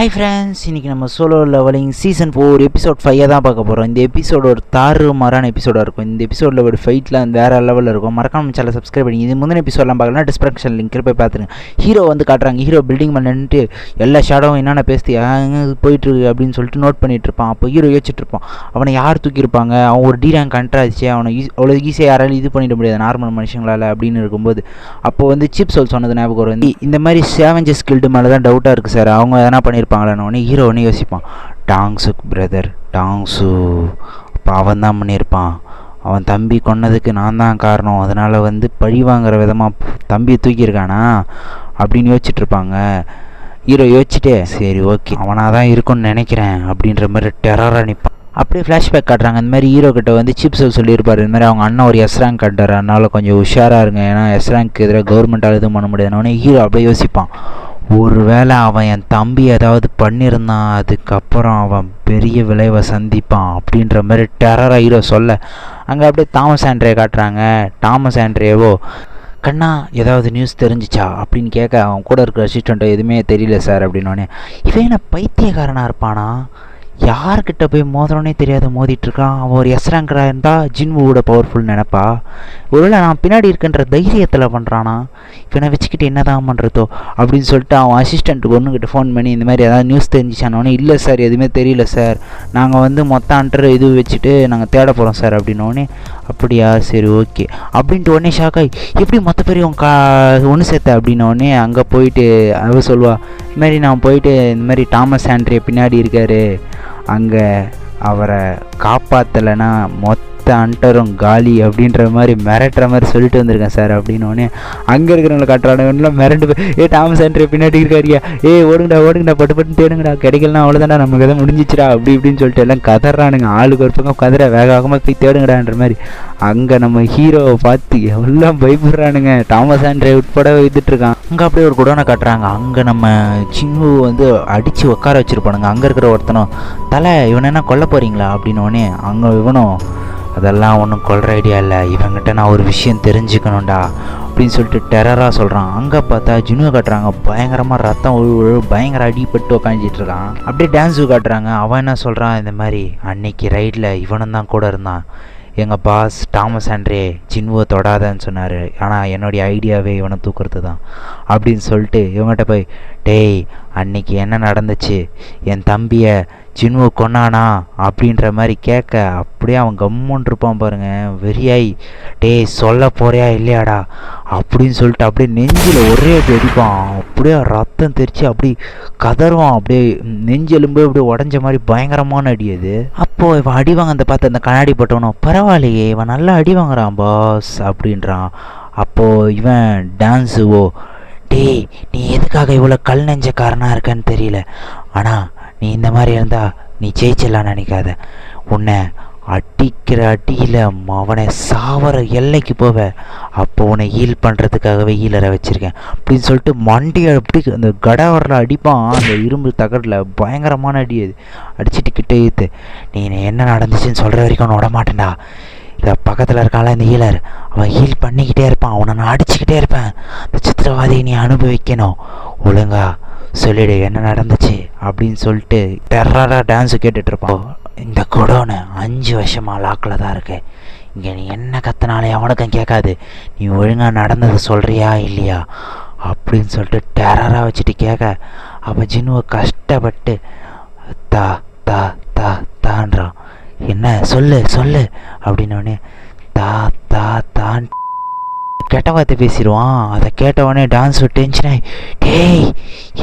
Hi friends, இன்றைக்கி நம்ம solo levelling season 4 episode 5 தான் பார்க்க போகிறோம். இந்த எபிசோடு ஒரு தாறுமாறான எபிசோடாக இருக்கும். இந்த எபிசோடில் ஒரு ஃபைட்லாம் வேறு லெவலில் இருக்கும். மறக்காம சேனலை சப்ஸ்கிரைப் பண்ணி இது முந்தின எபிசோடெலாம் பார்க்கலாம். டிஸ்கிரிப்ஷன் லிங்க் போய் பார்த்துருங்க. ஹீரோ வந்து காட்டுறாங்க. ஹீரோ பில்டிங் மேலே நின்றுட்டு எல்லா ஷேடோவும் என்னென்ன பேசி போயிட்டுருக்கு அப்படின்னு சொல்லிட்டு நோட் பண்ணிகிட்டு இருப்பான். அப்போ ஹீரோ யோசிச்சுட்டு இருப்பான், அவனை யார் தூக்கியிருப்பாங்க, அவன் ஒரு டி ரேங்க் கண்ட்ராச்சு, அவனை அவ்வளோ ஈஸியாக யாராலும் இது பண்ணிட முடியாது நார்மல் மனுஷங்களால் அப்படின்னு இருக்கும்போது அப்போ வந்து சீப் சோல் சொன்னது ஞாபகம் வரும். இந்த மாதிரி சேவஞ்சஸ் கில்டு மேலே தான் டவுட்டாக இருக்குது சார், அவங்க எதனா பண்ணியிருப்பாங்களான்னு ஹீரோ ஒன்று யோசிப்பான். டாங்ஸுக் பிரதர், டாங்ஸு இப்போ அவன் தான் பண்ணியிருப்பான். அவன் தம்பி கொன்னதுக்கு நான் தான் காரணம், அதனால் வந்து பழி வாங்குற விதமாக தம்பியை தூக்கியிருக்கானா அப்படின்னு யோசிச்சுட்ருப்பாங்க. ஹீரோ யோசிச்சுட்டே சரி ஓகே அவனாக தான் இருக்குன்னு நினைக்கிறேன் அப்படின்ற மாதிரி டெரராக நிற்பான். அப்படியே ஃப்ளாஷ்பேக் காட்டுறாங்க. இந்த மாதிரி ஹீரோ கிட்ட வந்து சிப்ஸ் சொல்லியிருப்பார், இந்த மாதிரி அவங்க அண்ணன் ஒரு எஸ் ரேங்க் கட்டுறாரு, அதனால் கொஞ்சம் உஷாராக இருங்க, ஏன்னா எஸ் ரேங்க் எதிராக கவர்மெண்ட்டால் எதுவும் பண்ண முடியாதுன்னு ஹீரோ அப்படியே யோசிப்பான். ஒருவேளை அவன் என் தம்பி ஏதாவது பண்ணியிருந்தான், அதுக்கப்புறம் அவன் பெரிய விளைவை சந்திப்பான் அப்படின்ற மாதிரி டெரராக ஹீரோ சொல்ல அங்கே அப்படியே தாமஸ் ஆண்ட்ரே காட்டுறாங்க. தாமஸ் ஆண்ட்ரேவோ கண்ணா ஏதாவது நியூஸ் தெரிஞ்சிச்சா அப்படின்னு கேட்க அவன் கூட இருக்கிற அசிஸ்டண்ட்டோ எதுவுமே தெரியல சார் அப்படின்னோடனே இவன் என்ன பைத்தியக்காரனாக இருப்பானா, யார்கிட்ட போய் மோதனே தெரியாத மோதிட்டுருக்கான், அவன் ஒரு எஸ் ரேங்கராக இருந்தால் ஜின்வுவோட பவர்ஃபுல் நினைப்பா, ஒருவேளை நான் பின்னாடி இருக்குன்ற தைரியத்தில் பண்ணுறானா, இவனை வச்சுக்கிட்டு என்ன தான் பண்ணுறதோ அப்படின்னு சொல்லிட்டு அவன் அசிஸ்டண்ட்டுக்கு ஒன்றுக்கிட்ட ஃபோன் பண்ணி இந்த மாதிரி ஏதாவது நியூஸ் தெரிஞ்சிச்சானோடனே இல்லை சார் எதுவுமே தெரியல சார், நாங்கள் வந்து மொத்த அண்டர் இது வச்சுட்டு நாங்கள் தேட போகிறோம் சார் அப்படின்னோடனே அப்படியா சரி ஓகே அப்படின்ட்டு உடனே ஷாக்காய் எப்படி மொத்த பேரையும் ஒன்று சேர்த்த அப்படின்னோடனே அங்கே போயிட்டு அவ சொல்லுவா, இது மாதிரி நான் போயிட்டு இந்த மாதிரி தாமஸ் ஆண்ட்ரே பின்னாடி இருக்கார், அங்கே அவரை காப்பாற்றலைன்னா மொத்த அண்டரும் காலி அப்படின்ற மாதிரி மிரட்டுற மாதிரி சொல்லிட்டு வந்திருக்கேன் சார் அப்படின்னோடனே அங்கே இருக்கிறவங்களை காட்டுறானுலாம் மிரண்டு போய் தாமஸ் ஆண்ட்ரே பின்னாடி இருக்காரியா, ஓடுங்கடா பட்டு தேடுங்கடா, கிடைக்கலனா அவ்வளோதான்டா நமக்கு எதாவது முடிஞ்சிச்சிடா அப்படி இப்படின்னு சொல்லிட்டு எல்லாம் கதறானுங்க. ஆளுக்கு ஒரு பக்கம் கதற வேகமாக போய் தேடுங்கடான்ற மாதிரி. அங்கே நம்ம ஹீரோவை பார்த்து எல்லாம் பயப்படுறானுங்க, தாமஸ் ஆண்ட்ரே உட்பட வைத்துட்ருக்கான். அங்கே அப்படியே ஒரு குடோனை காட்டுறாங்க. அங்கே நம்ம சின்னு வந்து அடித்து உட்கார வச்சுருப்பானுங்க. அங்கே இருக்கிற ஒருத்தனும் தலை இவனை என்ன கொல்ல போகிறீங்களா அப்படின்னோடனே அங்கே இவனும் அதெல்லாம் ஒன்றும் கொல்ற ஐடியா இல்லை, இவங்கிட்ட நான் ஒரு விஷயம் தெரிஞ்சுக்கணும்டா அப்படின்னு சொல்லிட்டு டெரராக சொல்கிறான். அங்கே பார்த்தா ஜினுவை காட்டுறாங்க, பயங்கரமாக ரத்தம் பயங்கர அடிபட்டு உக்காந்துட்டுருக்கான். அப்படியே டான்ஸு காட்டுறாங்க. அவன் என்ன சொல்கிறான், இந்த மாதிரி அன்னைக்கு ரைடில் இவனும் தான் கூட இருந்தான், எங்கள் பாஸ் தாமஸ் ஆண்ட்ரே ஜின்வுவை தொடாதன்னு சொன்னார், ஆனால் என்னுடைய ஐடியாவே இவனை தூக்குறது தான் அப்படின்னு சொல்லிட்டு இவங்ககிட்ட போய் டேய் அன்னைக்கு என்ன நடந்துச்சு, என் தம்பியை ஜின்வு கொன்னானா அப்படின்ற மாதிரி கேட்க அப்படியே அவன் கம்முன்னு இருப்பான் பாருங்க, வெறியாய் டேய் சொல்ல போறியா இல்லையாடா அப்படின்னு சொல்லிட்டு அப்படியே நெஞ்சில் ஒரே அடி அடிப்பான். அப்படியே ரத்தம் தெரிச்சு அப்படி கதறுவான், அப்படியே நெஞ்சு எலும்பு அப்படியே உடஞ்ச மாதிரி பயங்கரமான அடி அது. அப்போது இவன் அடி வாங்க அந்த பார்த்து அந்த கண்ணாடி போட்டவனும் பரவாயில்லையே இவன் நல்லா அடி வாங்குறான் பாஸ் அப்படின்றான். அப்போது இவன் டான்ஸுவோ டேய் நீ எதுக்காக இவ்வளோ கல் நெஞ்சக்காரனாக இருக்கன்னு தெரியல, ஆனால் நீ இந்த மாதிரி இருந்தா நீ ஜெயிச்சிடலாம் நினைக்காத, உன்னை அடிக்கிற அடியில் அவனை சாவர எல்லைக்கு போவ, அப்போ உன்னை ஹீல் பண்ணுறதுக்காகவே ஹீலரை வச்சுருக்கேன் அப்படின்னு சொல்லிட்டு மண்டியை அப்படி அந்த கடவரில் அடிப்பான். அந்த இரும்பு தகடில் பயங்கரமான அடி அது அடிச்சுட்டு கிட்டே இழுத்து நீ என்ன நடந்துச்சுன்னு சொல்கிற வரைக்கும் அவனை விட மாட்டேன்டா, இதை பக்கத்தில் இருக்கால இந்த ஹீலர் அவன் ஹீல் பண்ணிக்கிட்டே இருப்பான், அவனை நான் அடிச்சுக்கிட்டே இருப்பேன், அந்த சித்திரவாதியை நீ அனுபவிக்கணும், ஒழுங்கா சொல்லிடு என்ன நடந்துச்சு அப்படின்னு சொல்லிட்டு டெரராக டான்ஸு கேட்டுட்ருப்பான். இந்த குடோனு 5 வருஷமாக லாக்கில் தான் இருக்கு, இங்கே நீ என்ன கத்தினாலே அவனுக்கும் கேட்காது, நீ ஒழுங்காக நடந்தது சொல்கிறியா இல்லையா அப்படின்னு சொல்லிட்டு டெரராக வச்சுட்டு கேட்க அப்போ ஜின்னுவை கஷ்டப்பட்டு தா தா தா தான்றான். என்ன சொல்லு அப்படின்னோடனே தா தா தான் கெட்ட வார்த்தை பேசிடுவான். அதை கேட்டவொடனே டான்ஸ் டென்ஷனாகி டேய்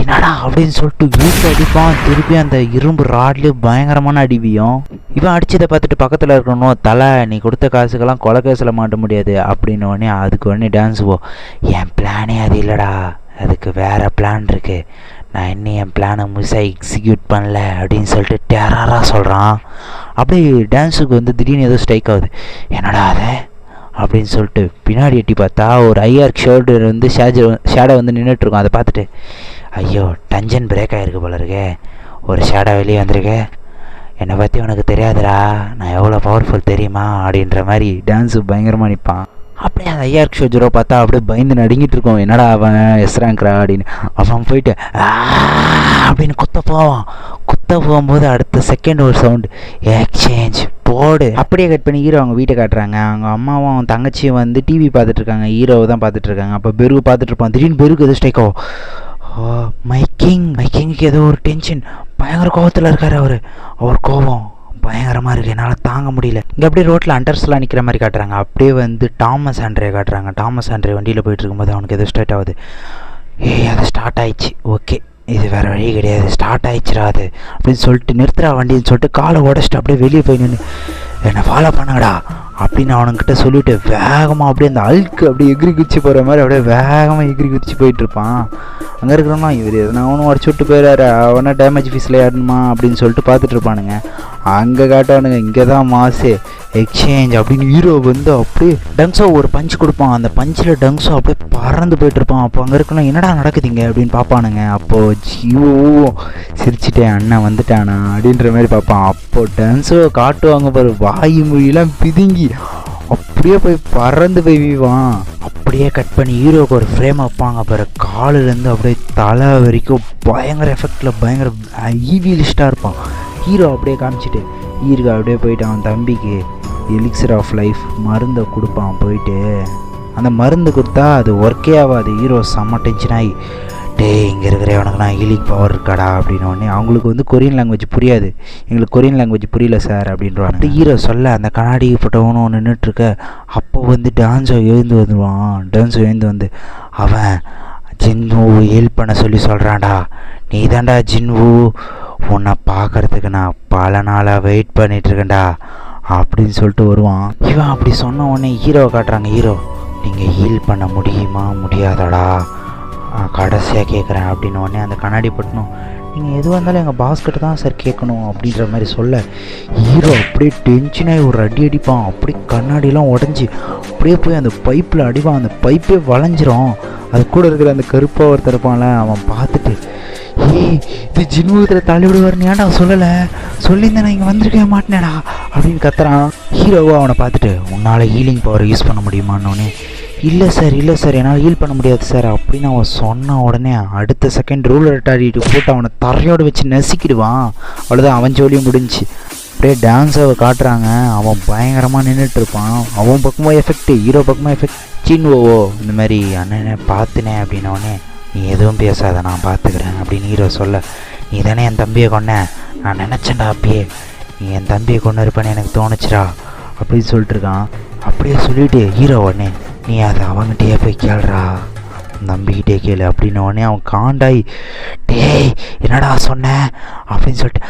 என்னடா அப்படின்னு சொல்லிட்டு வீட்டில் அடிப்பான். திருப்பி அந்த இரும்பு ராட்லேயும் பயங்கரமான அடிவியும். இவன் அடித்ததை பார்த்துட்டு பக்கத்தில் இருக்கணும், தலை நீ கொடுத்த காசுக்கெல்லாம் கொலை கேஸில் மாட்ட முடியாது அப்படின்னோடனே அதுக்கு உடனே டான்ஸ் என் பிளானே அது இல்லைடா, அதுக்கு வேறு பிளான் இருக்குது, நான் இன்னும் என் பிளானை முழுசாக எக்ஸிக்யூட் பண்ணல அப்படின்னு சொல்லிட்டு டெரராக சொல்கிறான். அப்படியே டான்ஸுக்கு வந்து திடீர்னு ஏதோ ஸ்ட்ரைக் ஆகுது, என்னடா அதை அப்படின்னு சொல்லிட்டு பின்னாடி எட்டி பார்த்தா ஒரு ஐஆர்க் ஷோல்டர் வந்து ஷேடோ வந்து நின்றுட்டுருக்கோம். அதை பார்த்துட்டு ஐயோ டஞ்சன் பிரேக் ஆகிருக்கு போல இருக்கே, ஒரு ஷேடோ வெளியே வந்திருக்கே, என்னை பற்றி உனக்கு தெரியாதுடா நான் எவ்வளோ பவர்ஃபுல் தெரியுமா அப்படின்ற மாதிரி டான்ஸு பயங்கரமாக நிற்பான். அப்படியே அந்த ஐஆர்க் ஷோஜரோ பார்த்தா அப்படியே பயந்து நடுங்கிட்டு இருக்கோம், என்னடா அவன் எஸ் ரேங்க்ரா அப்படின்னு. அவன் போயிட்டு அப்படின்னு கொத்த போவான். குத்த போகும்போது அடுத்த செகண்ட் ஒரு சவுண்டு, எக்ஸ்சேஞ்ச் போடு. அப்படியே கட் பண்ணி ஹீரோ அவங்க வீட்டை காட்டுறாங்க. அவங்க அம்மாவும் அவங்க தங்கச்சியும் வந்து டிவி பார்த்துட்ருக்காங்க, ஹீரோவை தான் பார்த்துட்ருக்காங்க. அப்போ பெருகு பார்த்துட்ருப்பான். திடீர்னு பெருக்கு எது ஸ்ட்ரைக்கோ, மைக்கிங்க்கு ஏதோ ஒரு டென்ஷன், பயங்கர கோபத்தில் இருக்கார் அவர் கோபம் பயங்கரமாக இருக்குது, என்னால் தாங்க முடியல. இங்கே அப்படியே ரோட்டில் அண்டர்ஸ்லாம் நிற்கிற மாதிரி காட்டுறாங்க. அப்படியே வந்து டாமஸ் ஆண்ட்ரே காட்டுறாங்க. டாமஸ் ஆண்ட்ரே வண்டியில் போயிட்டு இருக்கும்போது அவனுக்கு எதோ ஸ்டார்ட் ஆகுது. அது ஸ்டார்ட் ஆயிடுச்சு, ஓகே இது வேறு வழி கிடையாது, ஸ்டார்ட் ஆயிடுச்சுரா அது அப்படின்னு சொல்லிட்டு நிறுத்துறா வண்டின்னு சொல்லிட்டு காலை உடச்சிட்டு அப்படியே வெளியே போய் நின்று என்னை ஃபாலோ பண்ணுங்கடா அப்படின்னு அவனுக்கிட்ட சொல்லிவிட்டு வேகமாக அப்படியே அந்த அழுக்கு அப்படியே எகிரி குதிச்சு போகிற மாதிரி அப்படியே வேகமாக எகிரி குதிச்சு போயிட்டுருப்பான். அங்கே இருக்கிறவனா இவர் எதுனா அவனும் உடச்சு விட்டு போயிடாரு, அவனா டேமேஜ் ஃபீஸில் ஆடணுமா அப்படின்னு சொல்லிட்டு பார்த்துட்ருப்பானுங்க. அங்கே காட்டானுங்க இங்கே தான் மாசு, எக்ஸ்சேஞ்ச் அப்படின்னு ஹீரோ வந்து அப்படியே டங்ஸோ ஒரு பஞ்ச் கொடுப்பான். அந்த பஞ்சில் டங்ஸோ அப்படியே பறந்து போயிட்டுருப்பான். அப்போ அங்கே இருக்கலாம் என்னடா நடக்குதுங்க அப்படின்னு பார்ப்பானுங்க. அப்போது ஜியோ சிரிச்சிட்டேன் அண்ணன் வந்துட்டானா அப்படின்ற மாதிரி பார்ப்பான். அப்போ டங்ஸோ காட்டுவாங்க பாரு, வாயு மொழியெல்லாம் பிதுங்கி அப்படியே போய் பறந்து போய் வீவான். அப்படியே கட் பண்ணி ஹீரோவுக்கு ஒரு ஃப்ரேம் வைப்பாங்க பாரு, காலிலேருந்து அப்படியே தலை வரைக்கும் பயங்கர எஃபெக்டில் பயங்கர ஈவிலிஸ்டாக இருப்பான். ஹீரோ அப்படியே காமிச்சிட்டு ஹீரோக்கு அப்படியே போயிட்டு அவன் தம்பிக்கு எலிக்சர் ஆஃப் லைஃப் மருந்தை கொடுப்பான். போயிட்டு அந்த மருந்து கொடுத்தா அது ஒர்க்கே ஆகாது. ஹீரோ செம்ம டென்ஷன் ஆகி, இங்கே இருக்கிற உனக்கு நான் ஹீலிங் பவர் இருக்காடா அப்படின்னோடனே அவங்களுக்கு வந்து கொரியன் லாங்குவேஜ் புரியாது. எங்களுக்கு கொரியன் லாங்குவேஜ் புரியல சார் அப்படின்றாங்க. ஹீரோ சொல்ல அந்த கண்ணாடி போட்டவனும் நின்றுட்டுருக்க. அப்போ வந்து டான்ஸோ எழுந்து வந்துடுவான். டான்ஸோ எழுந்து வந்து அவன் ஜின்வு ஹெல்ப் பண்ண சொல்லி சொல்கிறான்டா, நீ தான்டா ஜின்வு, உன்னை பார்க்குறதுக்கு நான் பல நாளாக வெயிட் பண்ணிகிட்ருக்கேன்டா அப்படின்னு சொல்லிட்டு வருவான். இவன் அப்படி சொன்ன உடனே ஹீரோவை காட்டுறாங்க. ஹீரோ நீங்கள் ஹீல் பண்ண முடியுமா முடியாதாடா கடைசியாக கேட்குறேன் அப்படின்னு உடனே அந்த கண்ணாடி பட்டணும், நீங்கள் எதுவாக இருந்தாலும் எங்கள் பாஸ்கிட்ட தான் சார் கேட்கணும் அப்படின்ற மாதிரி சொல்ல ஹீரோ அப்படியே டென்ஷனாகி ஒரு அடி அடிப்பான். அப்படியே கண்ணாடிலாம் உடஞ்சி அப்படியே போய் அந்த பைப்பில் அடிப்பான். அந்த பைப்பே வளைஞ்சிரும். அது கூட இருக்கிற அந்த கருப்பாக ஒருத்தர் இருப்பான்ல, அவன் பார்த்துட்டு இது ஜின்முகத்தில் தள்ளி விடுவார், ஏன்டா சொல்லலை, சொல்லியிருந்தேன் நான் இங்கே வந்திருக்கவே மாட்டேனேடா அப்படின்னு கத்துறான். ஹீரோவா அவனை பார்த்துட்டு உன்னால் ஹீலிங் பவர் யூஸ் பண்ண முடியுமான்னொன்னே, இல்லை சார் என்னால் ஹீல் பண்ண முடியாது சார் அப்படின்னு அவன் சொன்ன உடனே அடுத்த செகண்ட் ரூலர் டாடிட்டு போட்டு அவனை தரையோடு வச்சு நசுக்கிடுவான். அவ்வளோதான், அவன் ஜோலியும் முடிஞ்சு. அப்படியே டான்ஸாவை காட்டுறாங்க. அவன் பயங்கரமாக நின்றுட்டு இருப்பான். அவன் பக்கமாக எஃபெக்ட், ஹீரோ பக்கமாக எஃபெக்ட். சின்னுவோ இந்த மாதிரி அண்ணனே பார்த்துனேன் அப்படின்னோடனே, நீ எதுவும் பேசாத நான் பார்த்துக்கிறேன் அப்படின்னு ஹீரோ சொல்ல, நீ தானே என் தம்பியை கொன்ன, நான் நினச்சேன்டா அப்பயே நீ என் தம்பியை கொண்டு இருப்பேன்னு எனக்கு தோணுச்சுடா அப்படின்னு சொல்லிட்டுருக்கான். அப்படியே சொல்லிவிட்டு ஹீரோ உடனே, நீ அதை அவங்ககிட்டயே போய் கேளுடா, நம்பிக்கிட்டே கேளு அப்படின்னு உடனே அவன் காண்டாய், டேய் என்னடா சொன்னேன் அப்படின்னு சொல்லிட்டு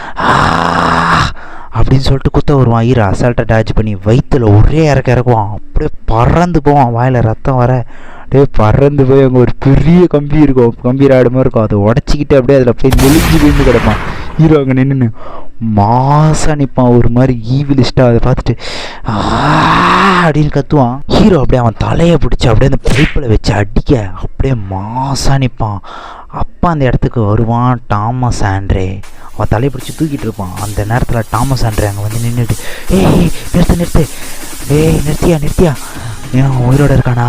அப்படின்னு சொல்லிட்டு குத்த வருவான். ஹீரோ அசால்ட்டாக டாச் பண்ணி வயிற்றுல ஒரே இறக்குவான். அப்படியே பறந்து போவான், வாயில் ரத்தம் வர அப்படியே பறந்து போய் அங்கே ஒரு பெரிய கம்பி இருக்கும், கம்பி ராடு மாதிரி இருக்கும், அதை உடச்சிக்கிட்டு அப்படியே அதில் போய் நெளிஞ்சு விழுந்து கிடப்பான். ஹீரோ அங்கே நின்று மாசாக நிற்பான், ஒரு மாதிரி ஈவிலிஸ்டாக. அதை பார்த்துட்டு அப்படின்னு கத்துவான். ஹீரோ அப்படியே அவன் தலையை பிடிச்சி அப்படியே அந்த பைப்பில் வச்சு அடிக்க அப்படியே மாசாக நிற்பான். அப்போ அந்த இடத்துக்கு வருவான் டாமஸ் ஆண்ட்ரே. அவன் தலையை பிடிச்சி தூக்கிட்டு இருப்பான். அந்த நேரத்தில் டாமஸ் ஆண்ட்ரே அங்கே வந்து நின்றுட்டு, நிறுத்து நிறுத்தியா ஏன் உயிரோடு இருக்கானா,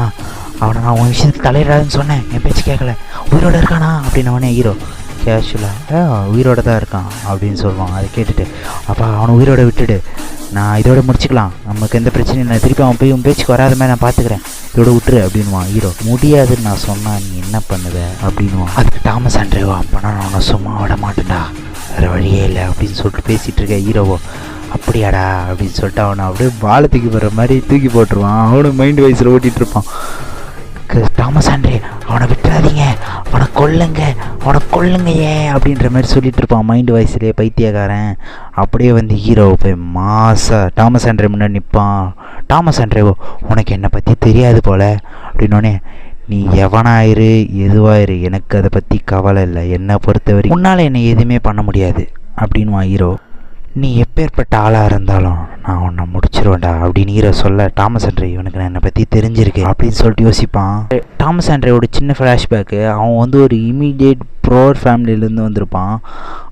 அவனை நான் உன் விஷயத்துக்கு தலையிடாதுன்னு சொன்னேன், என் பேச்சு கேட்கல, உயிரோடு இருக்கானா அப்படின்னவனே ஹீரோ கேஷுவலாக உயிரோடு தான் இருக்கான் அப்படின்னு சொல்லுவான். அதை கேட்டுட்டு, அப்பா அவனை உயிரோட விட்டுடு, நான் இதோட முடிச்சுக்கலாம், நமக்கு எந்த பிரச்சனையும் இல்லை, திருப்பி அவன் போய் உன் பேச்சுக்கு வராத மாதிரி நான் பார்த்துக்கிறேன், இதோட விட்டுரு அப்படின்வான். ஹீரோ முடியாதுன்னு நான் சொன்னால் நீ என்ன பண்ணுவ அப்படின்வான். அதுக்கு டாமஸ் ஆண்ட்ரேவோ, அப்போனா நான் அவனை சும்மா விட மாட்டேன்டா, வேறு வழியே இல்லை அப்படின்னு சொல்லிட்டு பேசிகிட்டு இருக்க ஹீரோவோ, அப்படியாடா அப்படின்னு சொல்லிட்டு அவனை அப்படியே பாலை தூக்கி போடுற மாதிரி தூக்கி போட்டுருவான். அவனும் மைண்ட் வைஸில் ஓட்டிகிட்டு இருப்பான். டாமஸ் ஆண்ட்ரே அவனை விட்டுறாதீங்க, அவனை கொல்லுங்க ஏன் அப்படின்ற மாதிரி சொல்லிட்டு இருப்பான் மைண்ட் வாய்ஸ்லேயே பைத்தியக்காரன். அப்படியே வந்து ஹீரோவை போய் மாசா டாமஸ் ஆண்ட்ரே முன்னாடி நிற்பான். டாமஸ் ஆண்ட்ரேவோ, உனக்கு என்னை பற்றி தெரியாது போல அப்படின்னோடனே, நீ எவனாயிரு எதுவாயிரு எனக்கு அதை பற்றி கவலை இல்லை, என்னை பொறுத்தவரை உன்னால் என்னை எதுவுமே பண்ண முடியாது அப்படின்வான் ஹீரோ. நீ எப்பேற்பட்ட ஆளாக இருந்தாலும் நான் உன்னை முடிச்சிருவேன்டா அப்படின்னு ஹீரோ சொல்ல, டாமஸ் ஆண்ட்ரே இவனுக்கு நான் என்னை பற்றி தெரிஞ்சிருக்கு அப்படின்னு சொல்லிட்டு யோசிப்பான். டாமஸ் ஆண்ட்ரேவோட சின்ன ஃப்ளாஷ்பேக்கு, அவன் வந்து ஒரு இமீடியேட் ப்ரோர் ஃபேமிலியிலேருந்து வந்திருப்பான்.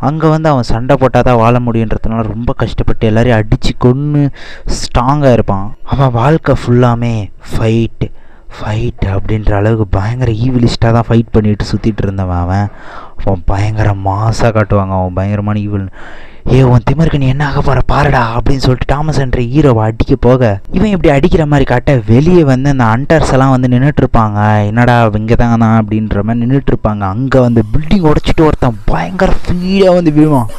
அங்கே வந்து அவன் சண்டை போட்டால் தான் வாழ முடியுன்றதுனால ரொம்ப கஷ்டப்பட்டு எல்லாரையும் அடித்து கொன்று ஸ்ட்ராங்காக இருப்பான். அவன் வாழ்க்கை ஃபுல்லாமே ஃபைட்டு ஃபைட் அப்படின்ற அளவுக்கு பயங்கர ஈவிலிஸ்ட்டாக தான் ஃபைட் பண்ணிட்டு சுற்றிட்டு இருந்தவன். அவன் பயங்கர மாசாக காட்டுவாங்க, அவன் பயங்கரமான ஈவில். உன் திமிருக்கு நீ என்ன ஆக போகிற பாருடா அப்படின்னு சொல்லிட்டு தாமஸ் என்ற ஹீரோவை அடிக்க போக, இவன் இப்படி அடிக்கிற மாதிரி காட்ட வெளியே வந்து அந்த ஹண்டர்ஸ் எல்லாம் வந்து நின்றுட்டுருப்பாங்க. என்னடா இங்கே தாங்க தான் அப்படின்ற மாதிரி நின்றுட்டுருப்பாங்க. அங்கே வந்து பில்டிங் உடச்சிட்டு ஒருத்தன் பயங்கர ஸ்பீடாக வந்து விழுவான்.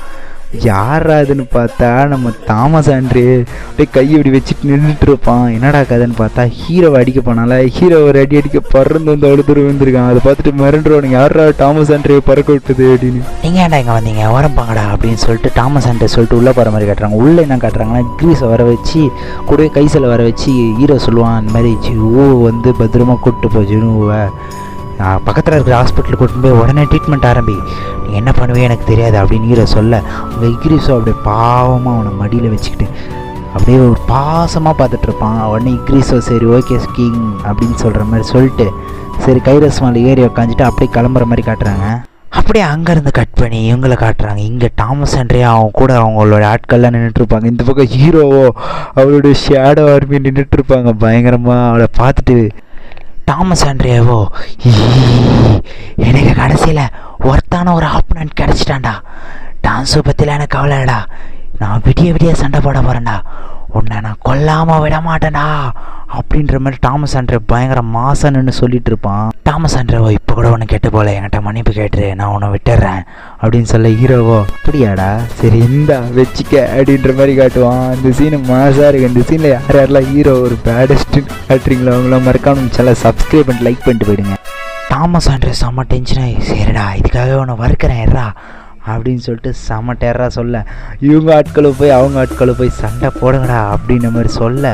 யாராதுன்னு பார்த்தா நம்ம தாமஸ் ஆண்ட்ரே அப்படியே கையை இப்படி வச்சுட்டு நின்றுட்டு இருப்பான். என்னடா கதைன்னு பார்த்தா ஹீரோவை அடிக்க போனால ஹீரோ ஒரு அடி அடிக்க பறந்து வந்து அவ்வளோ தூரம் வந்துருக்கான். அதை பார்த்துட்டு மிரண்டுருவானுங்க, யாரா தாமஸ் ஆண்ட்ரே பறக்க விட்டுது அப்படின்னு. நீங்கள் ஏன்டா இங்கே வந்தீங்க, வரப்பாங்கடா அப்படின்னு சொல்லிட்டு தாமஸ் ஆண்ட்ரே சொல்லிட்டு உள்ளே போகிற மாதிரி காட்டுறாங்க. உள்ளே என்ன காட்டுறாங்கன்னா கிரீஸை வர வச்சு கூடவே கைசில் வர வச்சு ஹீரோ சொல்லுவான், இந்த மாதிரி ஜூ வந்து பத்திரமா கூப்பிட்டு போ ஜுனுவை, பக்கத்தில் இருக்கிற ஹாஸ்பிட்டலுக்கு கூட்டிட்டு போய் உடனே ட்ரீட்மெண்ட் ஆரம்பி, நீ என்ன பண்ணுவே எனக்கு தெரியாது அப்படின்னு ஹீரோ சொல்ல, அங்கே இக்ரீஸோ அப்படியே பாவமாக அவனை மடியில் வச்சுக்கிட்டு அப்படியே ஒரு பாசமாக பார்த்துட்ருப்பான். உடனே இக்ரீஸோ சரி ஓகே கிங் அப்படின்னு சொல்கிற மாதிரி சொல்லிட்டு சரி கைரஸ் மேலே ஏறி உக்காந்துட்டு அப்படியே கிளம்புற மாதிரி காட்டுறாங்க. அப்படியே அங்கேருந்து கட் பண்ணி இவங்களை காட்டுறாங்க. இங்கே தாமஸ் ஆண்ட்ரே அவன் கூட அவங்களோட ஆட்கள்லாம் நின்றுட்டுருப்பாங்க. இந்த பக்கம் ஹீரோவோ அவளுடைய ஷேடோ ஆர்மி நின்றுட்டுருப்பாங்க. பயங்கரமாக அவளை பார்த்துட்டு தாமஸ் ஆண்ட்ரேவோ, எனக்கு கடைசியில் ஒருத்தான ஒரு ஆப்பனண்ட் கிடச்சிட்டான்டா, டான்ஸை பற்றிலாம் எனக்கு கவலைடா, நான் விடிய சண்டை போட போகிறேன்டா, உன்னை நான் கொல்லாமல் விட மாட்டேன்டா அப்படின்ற மாதிரி தாமஸ் ஆண்ட்ரே பயங்கர மாசன்னு சொல்லிட்டு இருப்பான். தாமஸ் ஆண்ட்ரேவோ, இப்போ கூட உன்னை கெட்டு போல, என்கிட்ட மன்னிப்பு கேட்டுரு, நான் உன்னை விட்டுடுறேன் அப்படின்னு சொல்ல ஹீரோவோ, அப்படியாடா சரி இந்தா வச்சிக்க அப்படின்ற மாதிரி காட்டுவான். இந்த சீனு மாசாக இருக்குது. இந்த சீனில் யாரெல்லாம் ஹீரோ ஒரு பேடஸ்ட்டுன்னு காட்டுறீங்களோ அவங்களாம் மறக்காம சேனலை சப்ஸ்கிரைப் பண்ணிட்டு லைக் பண்ணிட்டு போயிடுங்க. தாமஸ் ஆண்ட்ரே செம்ம டென்ஷனாகி, சரிடா இதுக்காகவே உன்னை வறுக்கிறேன் எறா அப்படின்னு சொல்லிட்டு செம்ம டெரரா சொல்ல, இவங்க ஆட்களும் போய் அவங்க ஆட்களும் போய் சண்டை போடுங்கடா அப்படின்ற மாதிரி சொல்ல,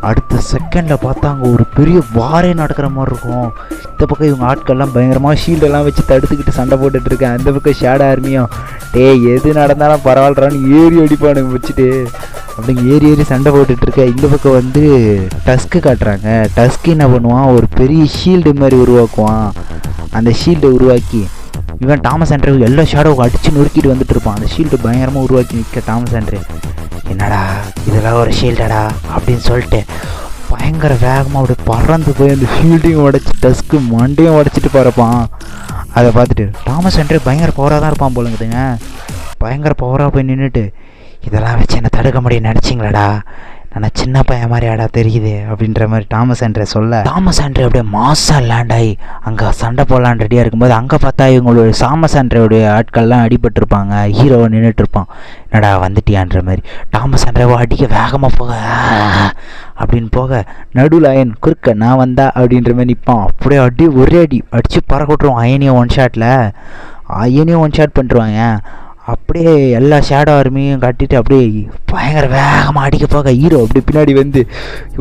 அடுத்த செகண்டில் பார்த்தா அங்கே ஒரு பெரிய வாரே நடக்கிற மாதிரி இருக்கும். இந்த பக்கம் இவங்க ஆட்கள்லாம் பயங்கரமாக ஷீல்டெல்லாம் வச்சு தடுத்துக்கிட்டு சண்டை போட்டுட்டு இருக்கேன். அந்த பக்கம் ஷேடோ ஆர்மியும் எது நடந்தாலும் பரவாயில்லறான்னு ஏறி அடிப்பானுங்க வச்சுட்டு அப்படிங்க ஏறி சண்டை போட்டுட்ருக்க. இந்த பக்கம் வந்து டஸ்க்கு காட்டுறாங்க. டஸ்க்கு என்ன பண்ணுவான், ஒரு பெரிய ஷீல்டு மாதிரி உருவாக்குவான். அந்த ஷீல்டை உருவாக்கி இவன் தாமஸ் ஆண்ட்ரே எல்லா ஷேடோவும் அடித்து நொறுக்கிட்டு வந்துட்டு இருப்பான். அந்த ஷீல்டு பயங்கரமாக உருவாக்கி நிற்க தாமஸ் ஆண்ட்ரே, என்னடா இதெல்லாம் ஒரு ஷீல்டடா அப்படின்னு சொல்லிட்டு பயங்கர வேகமாக அப்படியே பறந்து போய் அந்த ஷீல்டையும் உடச்சி டஸ்க்கு மண்டையும் உடச்சிட்டு பறப்பான். அதை பார்த்துட்டு தாமஸ் ஆண்ட்ரே பயங்கர பவராக தான் இருப்பான் போலுங்குதுங்க. பயங்கர பவராக போய் நின்றுட்டு, இதெல்லாம் வச்சு என்னை தடுக்க முடியும்னு நினச்சிங்களாடா, நான் சின்ன பையன் மாதிரி ஆடா தெரியுது அப்படின்ற மாதிரி தாமஸ் ஆண்ட்ரே சொல்ல, தாமஸ் ஆண்ட்ரே அப்படியே மாசாக லேண்ட் ஆகி அங்கே சண்டை போடலான்னு ரெடியாக இருக்கும்போது அங்கே பார்த்தா இவங்களுடைய தாமஸ் ஆண்ட்ரேவுடைய ஆட்கள்லாம் அடிபட்டிருப்பாங்க. ஹீரோவை நின்றுட்டுருப்பான். என்னடா வந்துட்டியான்ற மாதிரி தாமஸ் ஆண்ட்ரேவோ அடிக்க வேகமாக போக அப்படின்னு போக நடுவில் அயன் குறுக்க நான் வந்தா அப்படின்ற மாதிரி நிற்பான். அப்படியே ஒரே அடி அடித்து பறக்க விட்ருவான். அயனையும் ஒன் ஷாட் பண்ணிட்டுருவாங்க. அப்படியே எல்லா ஷேடோ ஆர்மியும் கட்டிட்டு அப்படியே பயங்கர வேகமாக அடிக்க போக ஹீரோ அப்படி பின்னாடி வந்து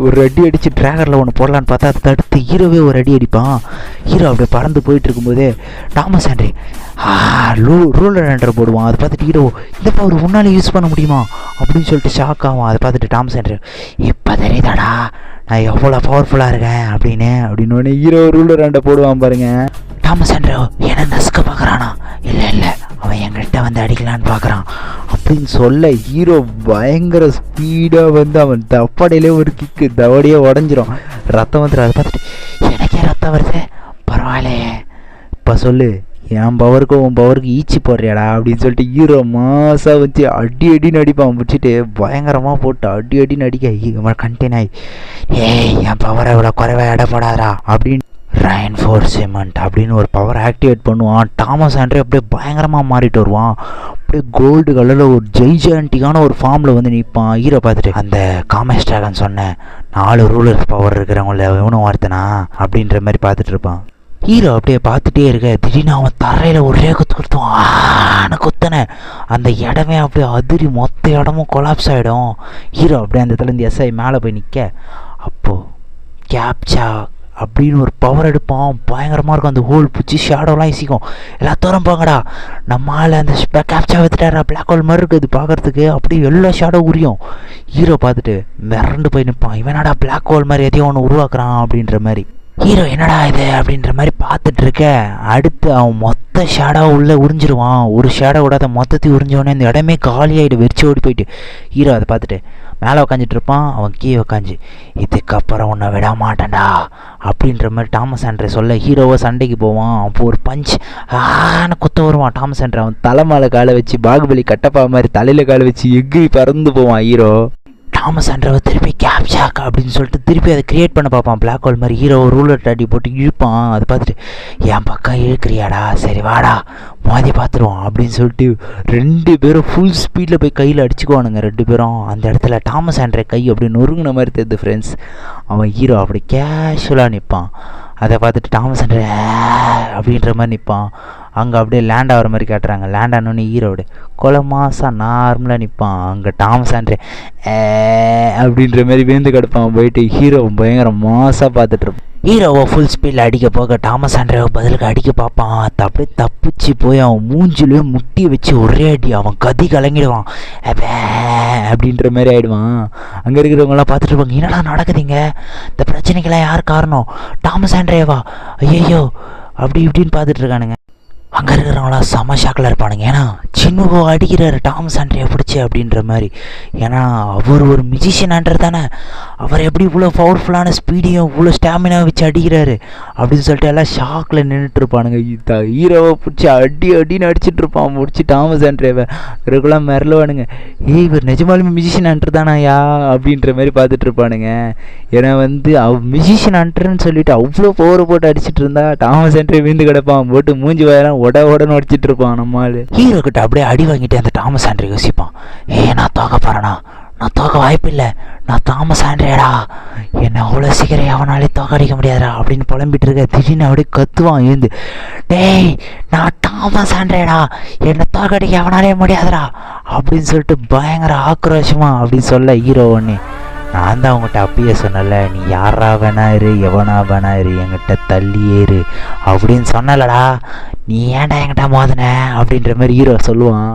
ஒரு அடி அடித்து ட்ராகரில் ஒன்று போடலான்னு பார்த்தா அதை தடுத்து ஹீரோவே ஒரு அடி அடிப்பான். ஹீரோ அப்படியே பறந்து போயிட்டு இருக்கும்போதே தாமஸ் ஆண்ட்ரே ரூலர் ஹேண்டரை போடுவான். அதை பார்த்துட்டு ஹீரோ இந்த பவர் முன்னாலே யூஸ் பண்ண முடியுமா அப்படின்னு சொல்லிட்டு ஷாக் ஆகும். அதை பார்த்துட்டு தாமஸ் ஆண்ட்ரே, இப்போ தெரியுதாடா நான் எவ்வளோ பவர்ஃபுல்லாக இருக்கேன் அப்படின்னு ஹீரோ ரூலர் ஹேண்டை போடுவான் பாருங்க. தாமஸ் ஆண்ட்ரே என்ன நசுக்க பார்க்குறானா, இல்லை அவன் என்கிட்ட வந்து அடிக்கலான்னு பார்க்குறான் அப்படின்னு சொல்ல ஹீரோ பயங்கர ஸ்பீடாக வந்து அவன் தப்படையிலே ஒரு கிக்கு தவடையே உடஞ்சிரும். ரத்தம் வந்துடும். அதை பார்த்துட்டு எனக்கே ரத்தம் வருது, பரவாயில்லையே இப்போ சொல்லு என் பவருக்கு உன் பவருக்கு ஈச்சி போடுறியாடா அப்படின்னு சொல்லிட்டு ஹீரோ மாசாக வச்சு அடின்னு அடிப்பான். முடிச்சுட்டு பயங்கரமாக போட்டு அடின்னு அடிக்க கண்டெயின் ஆகி, என் பவரை இவ்வளோ குறைவாக இடப்படாதா அப்படின்னு ரெயின்ஃபோர்ஸ்மெண்ட் அப்படின்னு ஒரு பவர் ஆக்டிவேட் பண்ணுவான். தாமஸ் ஆண்ட்ரே அப்படியே பயங்கரமாக மாறிட்டு வருவான். அப்படியே கோல்டு கலரில் ஒரு ஜெய்ஜான்டிக்கான ஒரு ஃபார்மில் வந்து நிற்பான். ஹீரோ பார்த்துட்டு, அந்த காமேஷ் டிராகன் சொன்னேன் 4 ரூலர் பவர் இருக்கிறவங்கள இவனும் வார்த்தனா அப்படின்ற மாதிரி பார்த்துட்டு இருப்பான். ஹீரோ அப்படியே பார்த்துட்டே இருக்க திடீர்னு அவன் தரையில் ஒரே குத்துவான். குத்தனை அந்த இடமே அப்படியே அதிரி மொத்த இடமும் கொலாப்ஸ் ஆகிடும். ஹீரோ அப்படியே அந்த இடத்துல இந்த எஸ்ஐ மேலே போய் நிற்க, அப்போது கேப்சா அப்படின்னு ஒரு பவர் எடுப்பான். பயங்கரமாக இருக்கும். அந்த ஹோல் பிடிச்சி ஷேடோலாம் இசிக்கும். எல்லாத்தோரும் போங்கடா நம்ம ஆள் அந்த கேப்சா வைத்துட்டாரா, பிளாக் ஹோல் மாதிரி இருக்குது பார்க்குறதுக்கு. அப்படியே எல்லா ஷேடோ உரியும். ஹீரோ பார்த்துட்டு மிரண்டு போய் நிற்பான். இவனடா பிளாக் ஹோல் மாதிரி எதையும் ஒன்று உருவாக்குறான் அப்படின்ற மாதிரி. ஹீரோ என்னடா இது அப்படின்ற மாதிரி பார்த்துட்டு இருக்க. அடுத்து அவன் மொத்த ஷேடோ உள்ளே உறிஞ்சிருவான். ஒரு ஷேடோ விடாத மொத்தத்தையும் உறிஞ்சோடனே இந்த இடமே காலியாகிட்டு வெறிச்சு ஓடி போயிட்டு ஹீரோ அதை பார்த்துட்டு மேலே உக்காந்துட்டு இருப்பான். அவன் கீழே உக்காஞ்சி இதுக்கப்புறம் உன்னை விட மாட்டேன்டா அப்படின்ற மாதிரி டாமஸ் ஆண்ட்ரே சொல்ல ஹீரோவை சண்டைக்கு போவான். அப்போ ஒரு பஞ்ச் குத்த வருவான் டாமஸ் ஆண்ட்ரே. அவன் தலை மேலே காலை வச்சு பாகுபலி கட்டப்பா மாதிரி தலையில் காலை வச்சு எகிரி பறந்து போவான் ஹீரோ. டாமஸ் ஆண்ட்ரவை திருப்பி கேப்ஷாக் அப்படின்னு சொல்லிட்டு திருப்பி அதை கிரியேட் பண்ண பார்ப்பான் பிளாக் ஹோல் மாதிரி. ஹீரோ ரூலர் டாட்டி போட்டு இழுப்பான். அதை பார்த்துட்டு என் பக்கம் இழுக்கிறியாடா, சரி வாடா மோதி பார்த்துருவோம் அப்படின்னு சொல்லிட்டு 2 பேரும் ஃபுல் ஸ்பீடில் போய் கையில் அடிச்சுக்குவானுங்க 2 பேரும். அந்த இடத்துல டாமஸ் ஆண்ட்ரே கை அப்படி நொறுங்கின மாதிரி தெரியுது ஃப்ரெண்ட்ஸ். அவன் ஹீரோ அப்படி கேஷுவலாக நிற்பான். அதை பார்த்துட்டு டாமஸ் ஆண்ட்ரே அப்படின்ற மாதிரி நிற்பான். அங்கே அப்படியே லேண்ட் ஆகிற மாதிரி காட்டுறாங்க. லேண்ட் ஆனோடனே ஹீரோடு கொலை மாதம் நார்மலாக நிற்பான். அங்கே டாமஸ் ஆண்ட்ரே அப்படின்ற மாதிரி வேந்து கிடப்பான். போயிட்டு ஹீரோ பயங்கர மாசாக பார்த்துட்ருப்பான். ஹீரோவை ஃபுல் ஸ்பீடில் அடிக்க போக டாமஸ் ஆண்ட்ரேவை பதிலுக்கு அடிக்க பார்ப்பான். அப்படியே தப்பிச்சு போய் அவன் மூஞ்சிலே முட்டி வச்சு ஒரே அடி அவன் கதி கலங்கிடுவான். அப்படின்ற மாதிரி ஆகிடுவான். அங்கே இருக்கிறவங்களாம் பார்த்துட்டு இருப்பாங்க, என்னடா நடக்குதுங்க, இந்த பிரச்சனைக்கெல்லாம் யார் காரணம், டாமஸ் ஆண்ட்ரேவா, ஐயோ அப்படி இப்படின்னு பார்த்துட்டு இருக்கானுங்க. அங்கே இருக்கிறவங்களாம் செம ஷாக்கில் இருப்பானுங்க. ஏன்னா சின்முகோ அடிக்கிறார் டாமஸ் ஆண்ட்ரே பிடிச்சி அப்படின்ற மாதிரி. ஏன்னா அவர் ஒரு மியூசிஷியனான்றது தானே, அவர் எப்படி இவ்வளோ பவர்ஃபுல்லான ஸ்பீடையும் இவ்வளோ ஸ்டாமினாவை வச்சு அடிக்கிறாரு அப்படின்னு சொல்லிட்டு எல்லாம் ஷாக்கில் நின்றுட்டு இருப்பானுங்க. ஹீரோவை பிடிச்சி அடின்னு அடிச்சுட்டு இருப்பான் முடிச்சு டாமஸ் ஆண்ட்ரேவை. இவருக்குலாம் மிரளுவானுங்க, இவர் நிஜமாலுமே மியூசிஷியனான்றது தானாயா அப்படின்ற மாதிரி பார்த்துட்டு இருப்பானுங்க. ஏன்னா மியூசிஷியன் ஆண்ட்ருன்னு சொல்லிட்டு அவ்வளோ பவரை போட்டு அடிச்சுட்டு இருந்தா டாமஸ் ஆண்ட்ரே வீந்து கிடப்பான். போட்டு மூஞ்சி வாயெல்லாம் உடனே அடிச்சிட்டு இருப்பான். நம்மளு ஹீரோ கிட்ட அப்படியே அடி வாங்கிட்டு அந்த டாமஸ் ஆண்ட்ரே யோசிப்பான், நான் தோக்க போறேனா, நான் தோக்க வாய்ப்பு இல்லை, நான் டாமஸ் ஆண்ட்ரேடா, என்னை அவ்வளோ சீக்கிரம் அவனாலே தோக்க அடிக்க முடியாதா அப்படின்னு புலம்பிட்டு இருக்க. திடீர்னு அப்படியே கத்துவான் எழுந்து, டேய் நான் டாமஸ் ஆண்ட்ரேடா, என்னை தோக்க அடிக்க அவனாலே முடியாதுடா அப்படின்னு சொல்லிட்டு பயங்கர ஆக்ரோஷமா அப்படின்னு சொல்ல ஹீரோ ஒன்று, நான் தான் அவங்ககிட்ட அப்பயே சொன்னல, நீ யாரா வேணா இரு, எவனா வேணா இரு, என்கிட்ட தள்ளி ஏறு அப்படின்னு சொன்னலடா, நீ ஏன்டா என்கிட்ட மோதன அப்படின்ற மாதிரி ஹீரோ சொல்லுவான்.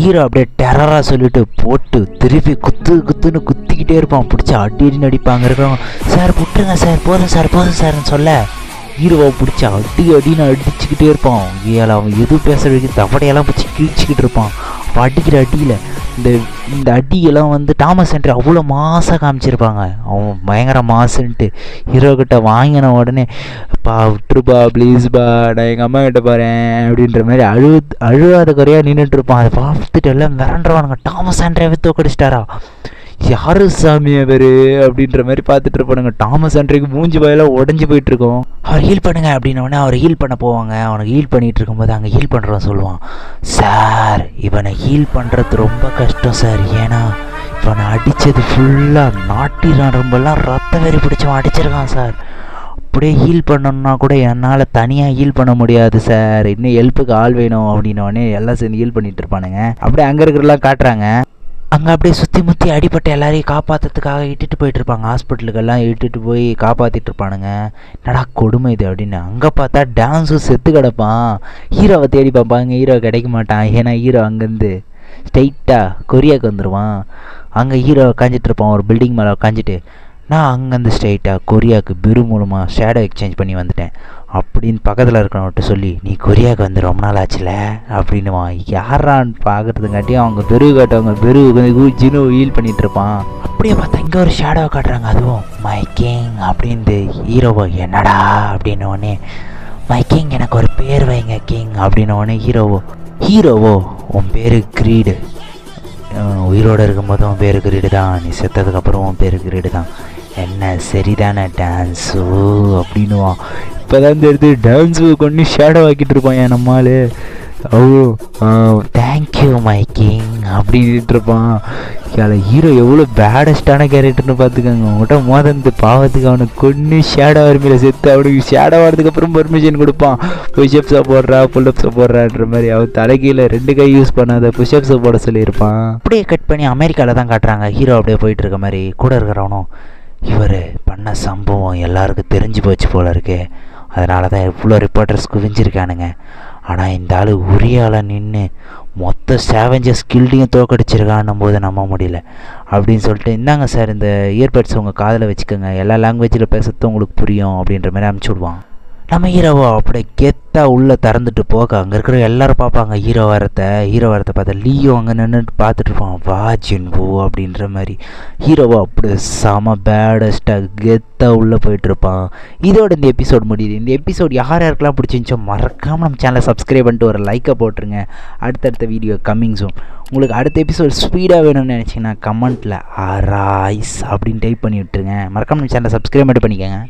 ஹீரோ அப்படியே டெரராக சொல்லிட்டு போட்டு திருப்பி குத்துன்னு குத்திக்கிட்டே இருப்பான். பிடிச்சி அடின்னு அடிப்பாங்க இருக்கிறவங்க, சார் விட்டுருங்க சார், போதும் சார்னு சொல்ல ஹீரோவை பிடிச்சி அடின்னு அடிச்சுக்கிட்டே இருப்பான். அவன் எதுவும் பேசுறதுக்கு தவடையெல்லாம் பிடிச்சி கிழிச்சிக்கிட்டு இருப்பான். அப்போ அடிக்கிற அடியில் இந்த அடியெல்லாம் டாமஸ் ஆண்ட்ரே அவ்வளோ மாசாக காமிச்சிருப்பாங்க. அவன் பயங்கர மாசுன்ட்டு ஹீரோ கிட்ட வாங்கின உடனே, பா விட்டுருப்பா ப்ளீஸ்பா, நான் எங்கள் அம்மா கிட்ட போகிறேன் அப்படின்ற மாதிரி அழுவாத குறையாக நின்றுட்டு இருப்பான். அதை பார்த்துட்டு எல்லாம் மிரண்டுருவானுங்க, டாமஸ் ஆண்ட்ரேவை தோக்கடிச்சிட்டாரா, யாரு சாமி அவர் அப்படின்ற மாதிரி பார்த்துட்டு இருப்பானுங்க. டாமஸ் ஆண்ட்ரேக்கு மூஞ்சி வாயெல்லாம் உடஞ்சி போயிட்டு இருக்கோம். அவர் ஹீல் பண்ணுங்க அப்படின்னோடனே அவர் ஹீல் பண்ண போவாங்க. அவனுக்கு ஹீல் பண்ணிட்டு இருக்கும்போது அங்கே ஹீல் பண்ணுறவன் சொல்லுவான், சார் இவனை ஹீல் பண்ணுறது ரொம்ப கஷ்டம் சார், ஏன்னா இவனை அடித்தது ஃபுல்லாக நாட்டி ரொம்பலாம் ரத்த வெறி பிடிச்சவன் அடிச்சிருக்கான் சார், அப்படியே ஹீல் பண்ணணுன்னா கூட என்னால் தனியாக ஹீல் பண்ண முடியாது சார், இன்னும் ஹெல்ப்புக்கு ஆள் வேணும் அப்படின்னோடனே எல்லாம் சேர்ந்து ஹீல் பண்ணிட்டு இருப்பானுங்க. அப்படியே அங்கே இருக்கிறலாம் காட்டுறாங்க. அங்கே அப்படியே சுற்றி முற்றி அடிப்பட்ட எல்லாரையும் காப்பாற்றுறதுக்காக இட்டுட்டு போயிட்டு இருப்பாங்க. ஹாஸ்பிட்டலுக்கெல்லாம் இட்டுட்டு போய் காப்பாற்றிட்டு இருப்பானுங்க. என்னடா கொடுமை இது அப்படின்னு. அங்கே பார்த்தா டான்ஸும் செத்து கிடப்பான். ஹீரோவை தேடி பார்ப்பாங்க, ஹீரோ கிடைக்க மாட்டான். ஏன்னா ஹீரோ அங்கேருந்து ஸ்ட்ரைட்டாக கொரியாவுக்கு வந்துடுவான். அங்கே ஹீரோ உக்காஞ்சிட்டு இருப்பான் ஒரு பில்டிங் மேலே உக்காஞ்சிட்டு, நான் அங்கேருந்து ஸ்ட்ரைட்டாக கொரியாவுக்கு பிரு மூலமாக ஷேடோ எக்ஸ்சேஞ்ச் பண்ணி வந்துட்டேன் அப்படின்னு பக்கத்தில் இருக்கிறவன்ட்டு சொல்லி, நீ கொரியாவுக்கு வந்து ரொம்ப நாள் ஆச்சுல அப்படின்னுவான். யாரான்னு பார்க்குறதுங்காட்டியும் அவங்க பெரு காட்டுவாங்க, பெரு ஜினு ஹீல் பண்ணிகிட்டு இருப்பான். அப்படியே பார்த்தா இங்கே ஒரு ஷேடோவை காட்டுறாங்க, அதுவும் மை கிங் அப்படின்ட்டு. ஹீரோவோ என்னடா அப்படின்னோடனே, மை கிங் எனக்கு ஒரு பேர் வைங்க கிங் அப்படின்னோடனே ஹீரோவோ உன் பேர் கிரீடு, உயிரோடு இருக்கும்போது உன் பேர் கிரீடு தான், நீ செத்ததுக்கப்புறம் உன் பேர் கிரீடு தான், என்ன சரிதானே டான்ஸு அப்படின்னுவான். இப்போ தான் தெரியுது டான்ஸு கொண்டு ஷேடோ ஆக்கிட்டு இருப்பான் என் நம்மால். தேங்க்யூ மை கிங் அப்படின்ட்டு இருப்பான். ஹீரோ எவ்வளோ பேடஸ்டான கேரக்டர்னு பார்த்துக்கோங்க. அவங்ககிட்ட மோதந்து பாவத்துக்கு அவனுக்கு கொண்டு ஷேடோ ஆர்மியில் செத்து அவனுக்கு ஷேடோ ஆகிறதுக்கப்புறம் பர்மிஷன் கொடுப்பான். புஷ்அப்ஸை போடுறா புல்லப்ஸை போடுறான்ற மாதிரி. அவன் தலைக்கீழ 2 கை யூஸ் பண்ணாத புஷ்அப்ஸை போட சொல்லியிருப்பான். அப்படியே கட் பண்ணி அமெரிக்காவில் தான் காட்டுறாங்க. ஹீரோ அப்படியே போயிட்டு இருக்க மாதிரி கூட இருக்கிறவனும், இவர் பண்ண சம்பவம் எல்லாருக்கும் தெரிஞ்சு போச்சு போல இருக்கு, அதனால தான் இவ்வளோ ரிப்போர்ட்டர்ஸ் குவிஞ்சிருக்கானுங்க. ஆனால் இந்த ஆள் உரியால் நின்று மொத்த சேவஞ்சர்ஸ் கில்டியும் தோக்கடிச்சிருக்கான்னும் போது நம்ப முடியல. அப்படின்னு சொல்லிட்டு, இந்தாங்க சார் இந்த இயர்பட்ஸ் உங்கள் காதில் வச்சுக்கோங்க, எல்லா லாங்குவேஜில் பேசுறது உங்களுக்கு புரியும் அப்படின்ற மாதிரி அனுப்பிச்சி விடுவான். நம்ம ஹீரோவோ அப்படியே கெத்தாக உள்ளே திறந்துட்டு போக அங்கே இருக்கிற எல்லோரும் பார்ப்பாங்க ஹீரோ வரத்தை பார்த்தா லியோ அங்கே நின்றுட்டு பார்த்துட்டு இருப்பான், வா ஜின்வோ அப்படின்ற மாதிரி. ஹீரோவோ அப்படியே செம பேடஸ்ட்டாக கெத்தாக உள்ளே போயிட்டுருப்பான். இதோட இந்த எபிசோட் முடியுது. இந்த எபிசோட் யாருக்கெல்லாம் பிடிச்சிருந்துச்சோ மறக்காமல் நம்ம சேனலை சப்ஸ்கிரைப் பண்ணிட்டு ஒரு லைக்கை போட்டுருங்க. அடுத்தடுத்த வீடியோ கம்மிங் சூன். உங்களுக்கு அடுத்த எபிசோட் ஸ்பீடாக வேணும்னு நினச்சிங்கன்னா கமெண்ட்டில் ஆராய்ஸ் அப்படின்னு டைப் பண்ணி விட்டுருங்க. மறக்காமல் நம்ம சேனலை சப்ஸ்கிரைப் மட்டும் பண்ணிக்கோங்க.